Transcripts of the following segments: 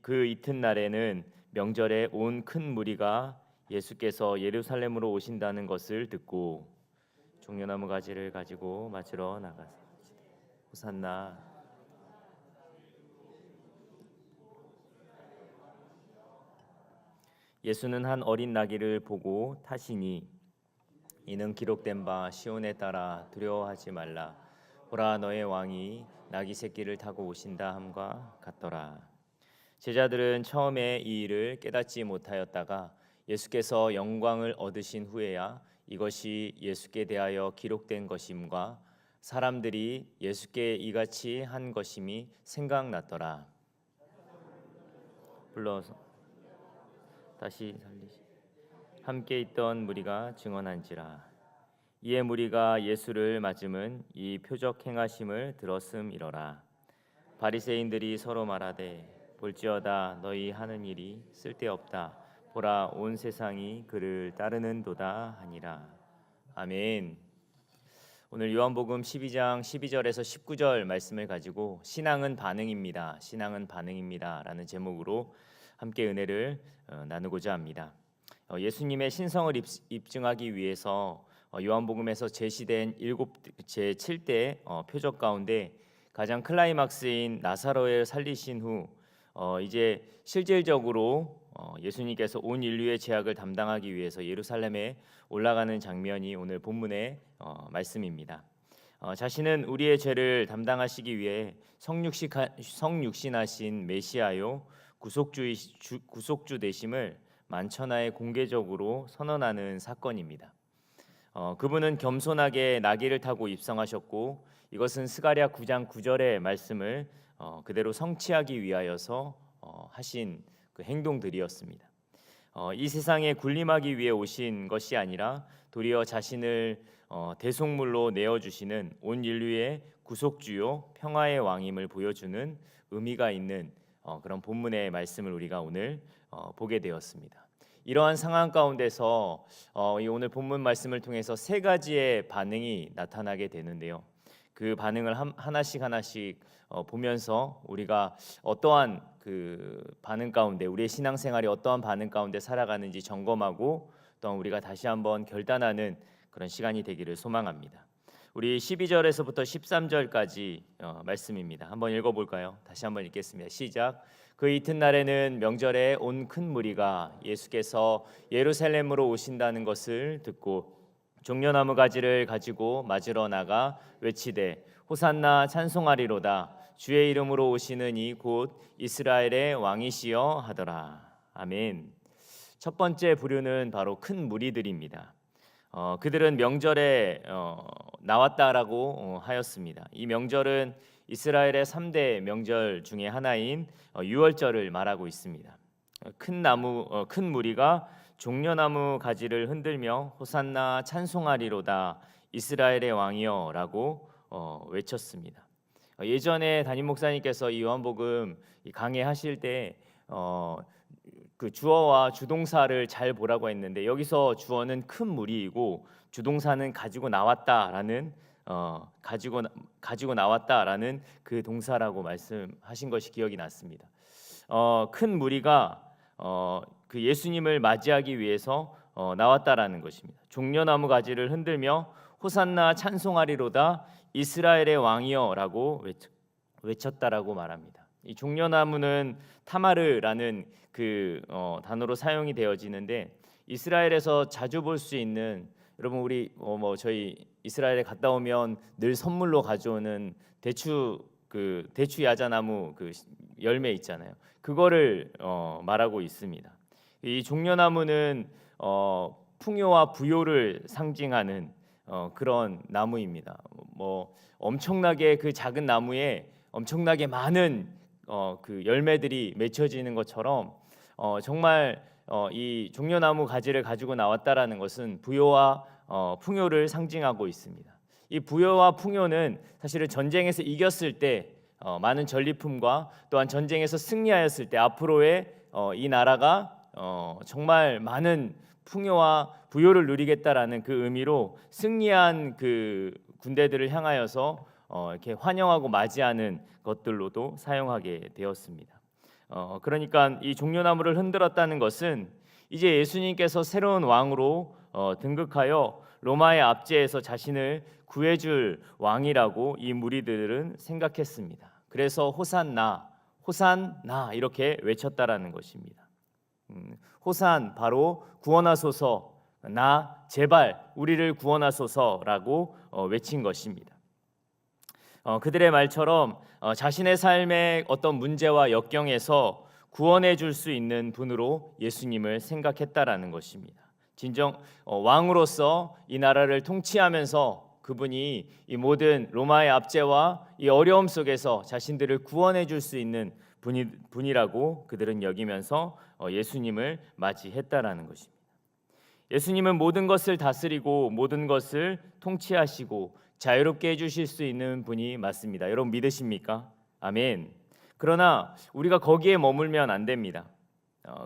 그 이튿날에는 명절에 온 큰 무리가 예수께서 예루살렘으로 오신다는 것을 듣고 종려나무 가지를 가지고 맞으러 나가서 호산나. 예수는 한 어린 나귀를 보고 타시니 이는 기록된 바 시온에 따라 두려워하지 말라 보라 너의 왕이 나귀 새끼를 타고 오신다 함과 같더라. 제자들은 처음에 이 일을 깨닫지 못하였다가 예수께서 영광을 얻으신 후에야 이것이 예수께 대하여 기록된 것임과 사람들이 예수께 이같이 한 것임이 생각났더라. 불러서 다시 살리시. 함께 있던 무리가 증언한지라. 이에 무리가 예수를 맞음은 이 표적 행하심을 들었음이러라. 바리새인들이 서로 말하되 볼지어다 너희 하는 일이 쓸데없다. 보라 온 세상이 그를 따르는도다 하니라. 아멘. 오늘 요한복음 12장 12절에서 19절 말씀을 가지고 신앙은 반응입니다. 신앙은 반응입니다라는 제목으로 함께 은혜를 나누고자 합니다. 예수님의 신성을 입증하기 위해서 요한복음에서 제시된 제7대 표적 가운데 가장 클라이막스인 나사로를 살리신 후 이제 실질적으로 예수님께서 온 인류의 죄악을 담당하기 위해서 예루살렘에 올라가는 장면이 오늘 본문의 말씀입니다. 자신은 우리의 죄를 담당하시기 위해 성육신하신 메시아요 구속주 되심을 만천하에 공개적으로 선언하는 사건입니다. 그분은 겸손하게 나귀를 타고 입성하셨고 이것은 스가랴 9장 9절의 말씀을 그대로 성취하기 위하여서 하신 그 행동들이었습니다. 이 세상에 군림하기 위해 오신 것이 아니라 도리어 자신을 대속물로 내어주시는 온 인류의 구속주요 평화의 왕임을 보여주는 의미가 있는 그런 본문의 말씀을 우리가 오늘 보게 되었습니다. 이러한 상황 가운데서 이 오늘 본문 말씀을 통해서 세 가지의 반응이 나타나게 되는데요. 그 반응을 하나씩 보면서 우리가 어떠한 그 반응 가운데 우리의 신앙생활이 어떠한 반응 가운데 살아가는지 점검하고 또 우리가 다시 한번 결단하는 그런 시간이 되기를 소망합니다. 우리 12절에서부터 13절까지 말씀입니다. 한번 읽어볼까요? 다시 한번 읽겠습니다. 시작. 그 이튿날에는 명절에 온 큰 무리가 예수께서 예루살렘으로 오신다는 것을 듣고 종려나무 가지를 가지고 맞으러 나가 외치되 호산나 찬송하리로다 주의 이름으로 오시는 이 곧 이스라엘의 왕이시여 하더라. 아멘. 첫 번째 부류는 바로 큰 무리들입니다. 그들은 명절에 나왔다라고 하였습니다. 이 명절은 이스라엘의 3대 명절 중에 하나인 유월절을 말하고 있습니다. 큰 무리가 종려나무 가지를 흔들며 호산나 찬송하리로다 이스라엘의 왕이여라고 외쳤습니다. 예전에 담임 목사님께서 이 요한복음 강해하실 때 그 주어와 주동사를 잘 보라고 했는데 여기서 주어는 큰 무리이고 주동사는 가지고 나왔다라는 가지고 나왔다라는 그 동사라고 말씀하신 것이 기억이 났습니다. 큰 무리가 그 예수님을 맞이하기 위해서 나왔다라는 것입니다. 종려나무 가지를 흔들며 호산나 찬송하리로다 이스라엘의 왕이여라고 외쳤다라고 말합니다. 이 종려나무는 타마르라는 그 단어로 사용이 되어지는데 이스라엘에서 자주 볼 수 있는 여러분 우리 저희 이스라엘에 갔다 오면 늘 선물로 가져오는 대추 야자나무 그 열매 있잖아요. 그거를 말하고 있습니다. 이 종려나무는 풍요와 부요를 상징하는 그런 나무입니다. 엄청나게 그 작은 나무에 엄청나게 많은 그 열매들이 맺혀지는 것처럼 정말 이 종려나무 가지를 가지고 나왔다라는 것은 부요와 풍요를 상징하고 있습니다. 이 부요와 풍요는 사실은 전쟁에서 이겼을 때 많은 전리품과 또한 전쟁에서 승리하였을 때 앞으로의 이 나라가 정말 많은 풍요와 부요를 누리겠다라는 그 의미로 승리한 그 군대들을 향하여서 이렇게 환영하고 맞이하는 것들로도 사용하게 되었습니다. 그러니까 이 종려나무를 흔들었다는 것은 이제 예수님께서 새로운 왕으로 등극하여 로마의 압제에서 자신을 구해줄 왕이라고 이 무리들은 생각했습니다. 그래서 호산나, 호산나 이렇게 외쳤다라는 것입니다. 호산 바로 구원하소서, 나 제발 우리를 구원하소서라고 외친 것입니다. 그들의 말처럼 자신의 삶의 어떤 문제와 역경에서 구원해 줄 수 있는 분으로 예수님을 생각했다라는 것입니다. 진정 왕으로서 이 나라를 통치하면서 그분이 이 모든 로마의 압제와 이 어려움 속에서 자신들을 구원해 줄 수 있는 분이라고 그들은 여기면서 예수님을 맞이했다라는 것입니다. 예수님은 모든 것을 다스리고 모든 것을 통치하시고 자유롭게 해주실 수 있는 분이 맞습니다. 여러분 믿으십니까? 아멘. 그러나 우리가 거기에 머물면 안 됩니다.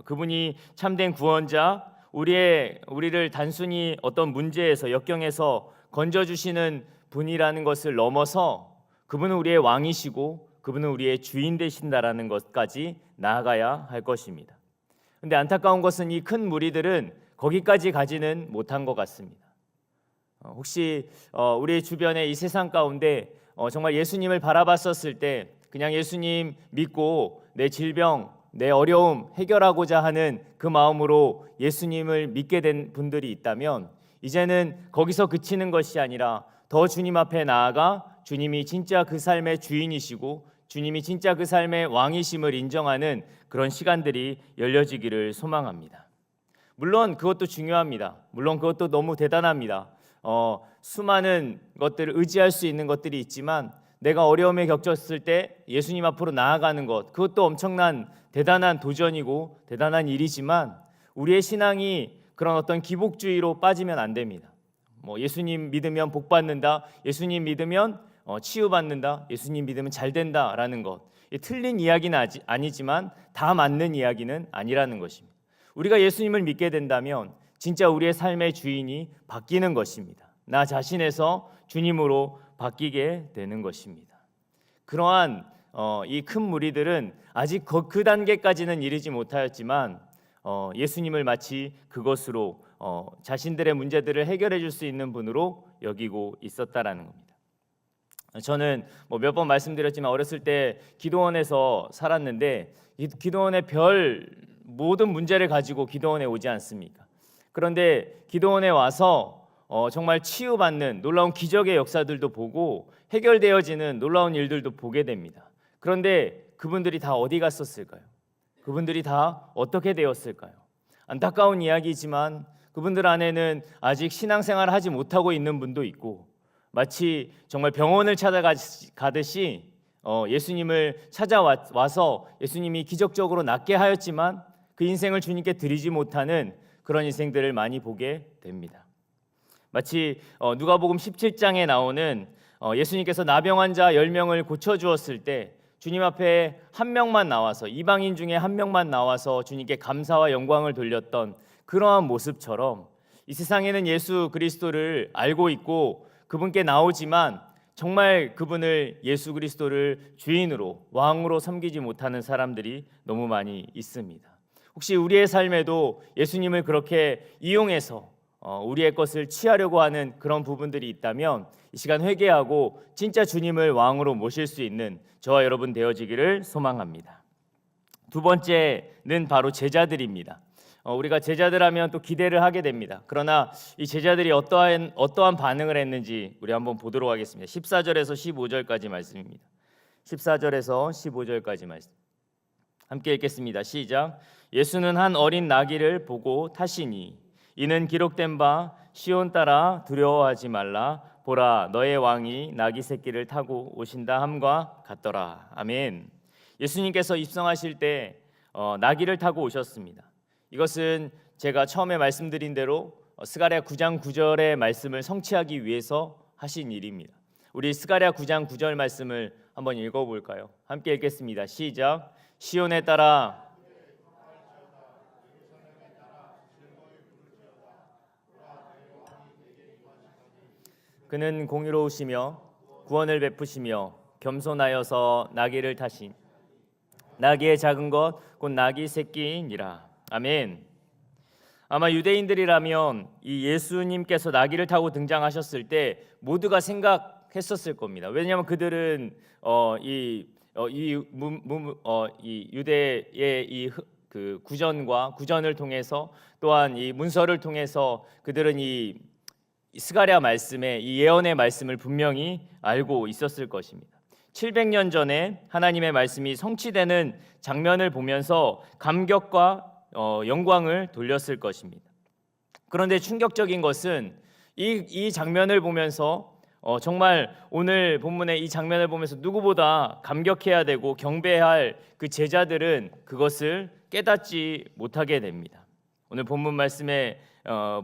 그분이 참된 구원자, 우리를 단순히 어떤 문제에서 역경에서 건져주시는 분이라는 것을 넘어서 그분은 우리의 왕이시고 그분은 우리의 주인 되신다라는 것까지 나아가야 할 것입니다. 그런데 안타까운 것은 이 큰 무리들은 거기까지 가지는 못한 것 같습니다. 혹시 우리 주변에 이 세상 가운데 정말 예수님을 바라봤었을 때 그냥 예수님 믿고 내 질병, 내 어려움 해결하고자 하는 그 마음으로 예수님을 믿게 된 분들이 있다면 이제는 거기서 그치는 것이 아니라 더 주님 앞에 나아가 주님이 진짜 그 삶의 주인이시고 주님이 진짜 그 삶의 왕이심을 인정하는 그런 시간들이 열려지기를 소망합니다. 물론 그것도 중요합니다. 물론 그것도 너무 대단합니다. 수많은 것들을 의지할 수 있는 것들이 있지만 내가 어려움에 겹쳤을 때 예수님 앞으로 나아가는 것, 그것도 엄청난 대단한 도전이고 대단한 일이지만 우리의 신앙이 그런 어떤 기복주의로 빠지면 안 됩니다. 예수님 믿으면 복 받는다, 예수님 믿으면 치유받는다, 예수님 믿으면 잘 된다라는 것, 틀린 이야기는 아니지만 다 맞는 이야기는 아니라는 것입니다. 우리가 예수님을 믿게 된다면 진짜 우리의 삶의 주인이 바뀌는 것입니다. 나 자신에서 주님으로 바뀌게 되는 것입니다. 그러한 이 큰 무리들은 아직 그 단계까지는 이르지 못하였지만 예수님을 마치 그것으로 자신들의 문제들을 해결해 줄 수 있는 분으로 여기고 있었다라는 겁니다. 저는 몇 번 말씀드렸지만 어렸을 때 기도원에서 살았는데 이 기도원의 모든 문제를 가지고 기도원에 오지 않습니까? 그런데 기도원에 와서 정말 치유받는 놀라운 기적의 역사들도 보고 해결되어지는 놀라운 일들도 보게 됩니다. 그런데 그분들이 다 어디 갔었을까요? 그분들이 다 어떻게 되었을까요? 안타까운 이야기지만 그분들 안에는 아직 신앙생활을 하지 못하고 있는 분도 있고 마치 정말 병원을 찾아가듯이 예수님을 찾아와서 예수님이 기적적으로 낫게 하였지만 그 인생을 주님께 드리지 못하는 그런 인생들을 많이 보게 됩니다. 마치 누가복음 17장에 나오는 예수님께서 나병 환자 10명을 고쳐주었을 때 주님 앞에 한 명만 나와서 이방인 중에 한 명만 나와서 주님께 감사와 영광을 돌렸던 그러한 모습처럼 이 세상에는 예수 그리스도를 알고 있고 그분께 나오지만 정말 그분을 예수 그리스도를 주인으로 왕으로 섬기지 못하는 사람들이 너무 많이 있습니다. 혹시 우리의 삶에도 예수님을 그렇게 이용해서 우리의 것을 취하려고 하는 그런 부분들이 있다면 이 시간 회개하고 진짜 주님을 왕으로 모실 수 있는 저와 여러분 되어지기를 소망합니다. 두 번째는 바로 제자들입니다. 우리가 제자들 하면 또 기대를 하게 됩니다. 그러나 이 제자들이 어떠한 반응을 했는지 우리 한번 보도록 하겠습니다. 14절에서 15절까지 말씀입니다. 14절에서 15절까지 말씀 함께 읽겠습니다. 시작. 예수는 한 어린 나귀를 보고 타시니 이는 기록된 바 시온 따라 두려워하지 말라 보라 너의 왕이 나귀 새끼를 타고 오신다 함과 같더라. 아멘. 예수님께서 입성하실 때 나귀를 타고 오셨습니다. 이것은 제가 처음에 말씀드린 대로 스가랴 9장 9절의 말씀을 성취하기 위해서 하신 일입니다. 우리 스가랴 9장 9절 말씀을 한번 읽어볼까요? 함께 읽겠습니다. 시작. 시온에 따라 그는 공의로우시며 구원을 베푸시며 겸손하여서 나귀를 타신 나귀의 작은 것 곧 나귀 새끼이니라. 아멘. 아마 유대인들이라면 이 예수님께서 나귀를 타고 등장하셨을 때 모두가 생각했었을 겁니다. 왜냐하면 그들은 이 유대의 그 구전을 통해서 또한 이 문서를 통해서 그들은 이 스가랴 말씀의 이 예언의 말씀을 분명히 알고 있었을 것입니다. 700년 전에 하나님의 말씀이 성취되는 장면을 보면서 감격과 영광을 돌렸을 것입니다. 그런데 충격적인 것은 이 장면을 보면서 정말 오늘 본문의 이 장면을 보면서 누구보다 감격해야 되고 경배할 그 제자들은 그것을 깨닫지 못하게 됩니다. 오늘 본문 말씀에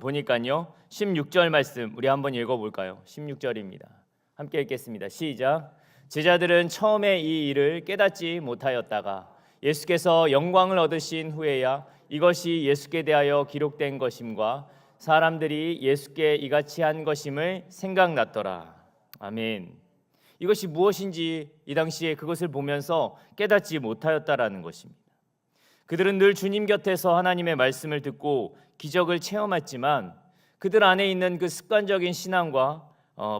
보니까요 16절 말씀 우리 한번 읽어볼까요? 16절입니다. 함께 읽겠습니다. 시작. 제자들은 처음에 이 일을 깨닫지 못하였다가 예수께서 영광을 얻으신 후에야 이것이 예수께 대하여 기록된 것임과 사람들이 예수께 이같이 한 것임을 생각났더라. 아멘. 이것이 무엇인지 이 당시에 그것을 보면서 깨닫지 못하였다라는 것입니다. 그들은 늘 주님 곁에서 하나님의 말씀을 듣고 기적을 체험했지만 그들 안에 있는 그 습관적인 신앙과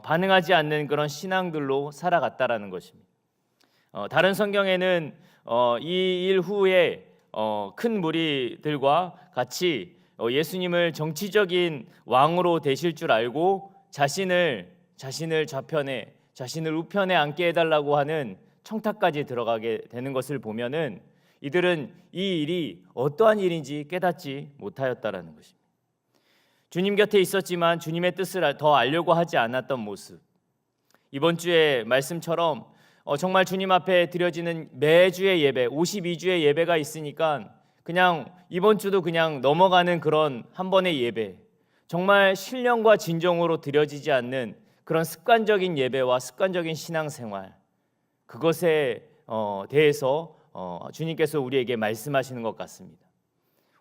반응하지 않는 그런 신앙들로 살아갔다라는 것입니다. 다른 성경에는 이 일 후에 큰 무리들과 같이 예수님을 정치적인 왕으로 되실 줄 알고 자신을 좌편에 자신을 우편에 앉게 해달라고 하는 청탁까지 들어가게 되는 것을 보면은 이들은 이 일이 어떠한 일인지 깨닫지 못하였다라는 것입니다. 주님 곁에 있었지만 주님의 뜻을 더 알려고 하지 않았던 모습. 이번 주의 말씀처럼 정말 주님 앞에 드려지는 매주의 예배, 52주의 예배가 있으니까 그냥 이번 주도 그냥 넘어가는 그런 한 번의 예배, 정말 신령과 진정으로 드려지지 않는 그런 습관적인 예배와 습관적인 신앙생활, 그것에 대해서 주님께서 우리에게 말씀하시는 것 같습니다.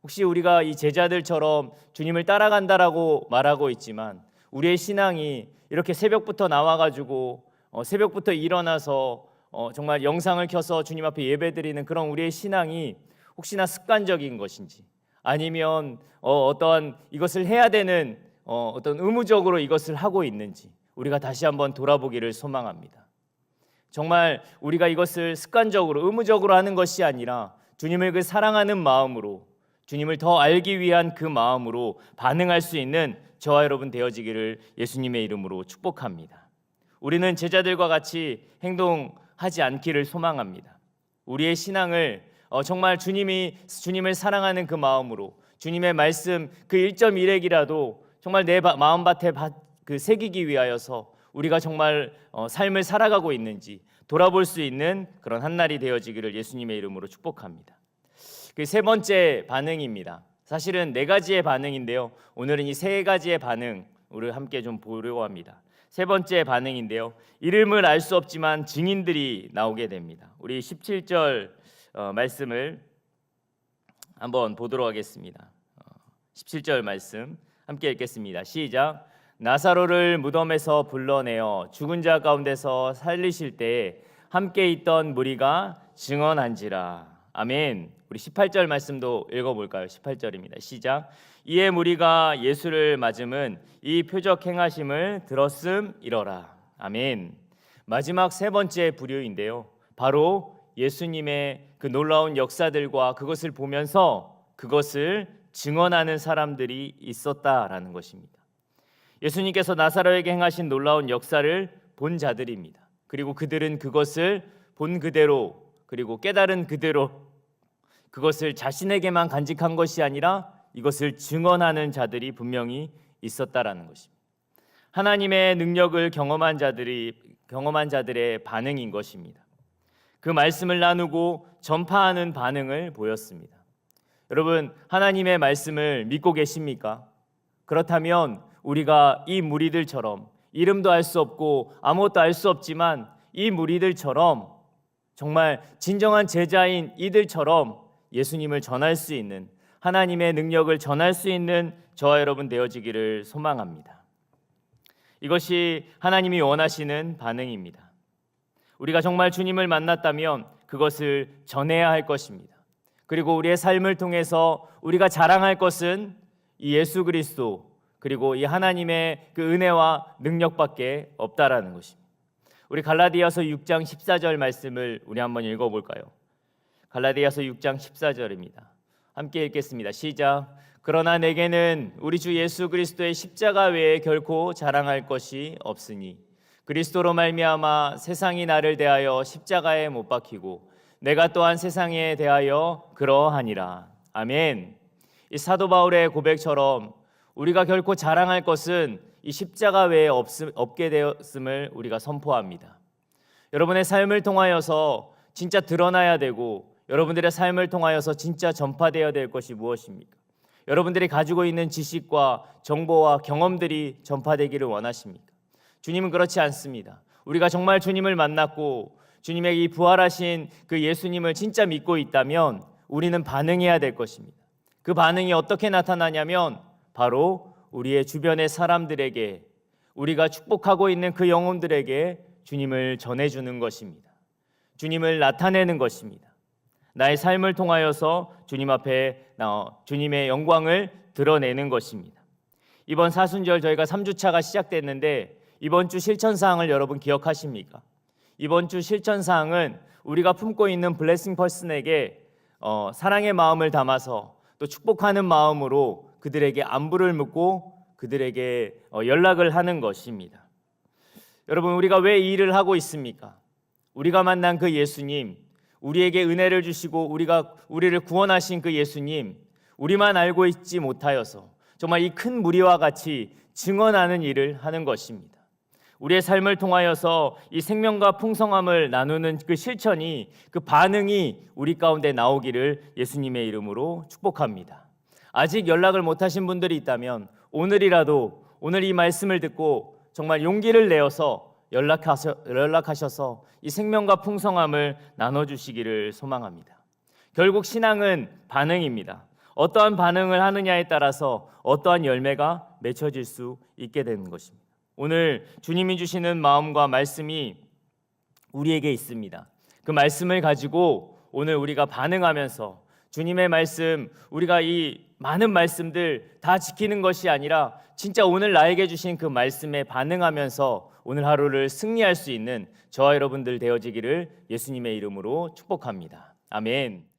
혹시 우리가 이 제자들처럼 주님을 따라간다라고 말하고 있지만 우리의 신앙이 이렇게 새벽부터 나와가지고 새벽부터 일어나서 정말 영상을 켜서 주님 앞에 예배드리는 그런 우리의 신앙이 혹시나 습관적인 것인지 아니면 어떠한 이것을 해야 되는 어떤 의무적으로 이것을 하고 있는지 우리가 다시 한번 돌아보기를 소망합니다. 정말 우리가 이것을 습관적으로 의무적으로 하는 것이 아니라 주님을 그 사랑하는 마음으로 주님을 더 알기 위한 그 마음으로 반응할 수 있는 저와 여러분 되어지기를 예수님의 이름으로 축복합니다. 우리는 제자들과 같이 행동하지 않기를 소망합니다. 우리의 신앙을 정말 주님을 사랑하는 그 마음으로 주님의 말씀 그 1.1핵이라도 정말 내 마음밭에 그 새기기 위하여서 우리가 정말 삶을 살아가고 있는지 돌아볼 수 있는 그런 한날이 되어지기를 예수님의 이름으로 축복합니다. 그 세 번째 반응입니다. 사실은 네 가지의 반응인데요. 오늘은 이 세 가지의 반응을 함께 좀 보려고 합니다. 세 번째 반응인데요. 이름을 알 수 없지만 증인들이 나오게 됩니다. 우리 17절 말씀을 한번 보도록 하겠습니다. 17절 말씀 함께 읽겠습니다. 시작. 나사로를 무덤에서 불러내어 죽은 자 가운데서 살리실 때에 함께 있던 무리가 증언한지라. 아멘. 우리 18절 말씀도 읽어볼까요? 18절입니다. 시작. 이에 무리가 예수를 맞음은 이 표적 행하심을 들었음이러라. 아멘. 마지막 세 번째 부류인데요. 바로 예수님의 그 놀라운 역사들과 그것을 보면서 그것을 증언하는 사람들이 있었다라는 것입니다. 예수님께서 나사로에게 행하신 놀라운 역사를 본 자들입니다. 그리고 그들은 그것을 본 그대로 그리고 깨달은 그대로 그것을 자신에게만 간직한 것이 아니라 이것을 증언하는 자들이 분명히 있었다라는 것입니다. 하나님의 능력을 경험한 자들의 반응인 것입니다. 그 말씀을 나누고 전파하는 반응을 보였습니다. 여러분, 하나님의 말씀을 믿고 계십니까? 그렇다면 우리가 이 무리들처럼 이름도 알 수 없고 아무것도 알 수 없지만 이 무리들처럼 정말 진정한 제자인 이들처럼 예수님을 전할 수 있는 하나님의 능력을 전할 수 있는 저와 여러분 되어지기를 소망합니다. 이것이 하나님이 원하시는 반응입니다. 우리가 정말 주님을 만났다면 그것을 전해야 할 것입니다. 그리고 우리의 삶을 통해서 우리가 자랑할 것은 이 예수 그리스도 그리고 이 하나님의 그 은혜와 능력밖에 없다라는 것입니다. 우리 갈라디아서 6장 14절 말씀을 우리 한번 읽어볼까요? 갈라디아서 6장 14절입니다. 함께 읽겠습니다. 시작. 그러나 내게는 우리 주 예수 그리스도의 십자가 외에 결코 자랑할 것이 없으니 그리스도로 말미암아 세상이 나를 대하여 십자가에 못 박히고 내가 또한 세상에 대하여 그러하니라. 아멘. 이 사도 바울의 고백처럼 우리가 결코 자랑할 것은 이 십자가 외에 없게 되었음을 우리가 선포합니다. 여러분의 삶을 통하여서 진짜 드러나야 되고 여러분들의 삶을 통하여서 진짜 전파되어야 될 것이 무엇입니까? 여러분들이 가지고 있는 지식과 정보와 경험들이 전파되기를 원하십니까? 주님은 그렇지 않습니다. 우리가 정말 주님을 만났고 주님의 이 부활하신 그 예수님을 진짜 믿고 있다면 우리는 반응해야 될 것입니다. 그 반응이 어떻게 나타나냐면 바로 우리의 주변의 사람들에게 우리가 축복하고 있는 그 영혼들에게 주님을 전해주는 것입니다. 주님을 나타내는 것입니다. 나의 삶을 통하여서 주님 앞에 주님의 영광을 드러내는 것입니다. 이번 사순절 저희가 3주차가 시작됐는데 이번 주 실천사항을 여러분 기억하십니까? 이번 주 실천사항은 우리가 품고 있는 블레싱 퍼슨에게 사랑의 마음을 담아서 또 축복하는 마음으로 그들에게 안부를 묻고 그들에게 연락을 하는 것입니다. 여러분, 우리가 왜 이 일을 하고 있습니까? 우리가 만난 그 예수님, 우리에게 은혜를 주시고 우리를 구원하신 그 예수님, 우리만 알고 있지 못하여서 정말 이 큰 무리와 같이 증언하는 일을 하는 것입니다. 우리의 삶을 통하여서 이 생명과 풍성함을 나누는 그 실천이, 그 반응이 우리 가운데 나오기를 예수님의 이름으로 축복합니다. 아직 연락을 못하신 분들이 있다면 오늘이라도 오늘 이 말씀을 듣고 정말 용기를 내어서 연락하셔서 이 생명과 풍성함을 나눠주시기를 소망합니다. 결국 신앙은 반응입니다. 어떠한 반응을 하느냐에 따라서 어떠한 열매가 맺혀질 수 있게 되는 것입니다. 오늘 주님이 주시는 마음과 말씀이 우리에게 있습니다. 그 말씀을 가지고 오늘 우리가 반응하면서 주님의 말씀, 우리가 이 많은 말씀들 다 지키는 것이 아니라 진짜 오늘 나에게 주신 그 말씀에 반응하면서 오늘 하루를 승리할 수 있는 저와 여러분들 되어지기를 예수님의 이름으로 축복합니다. 아멘.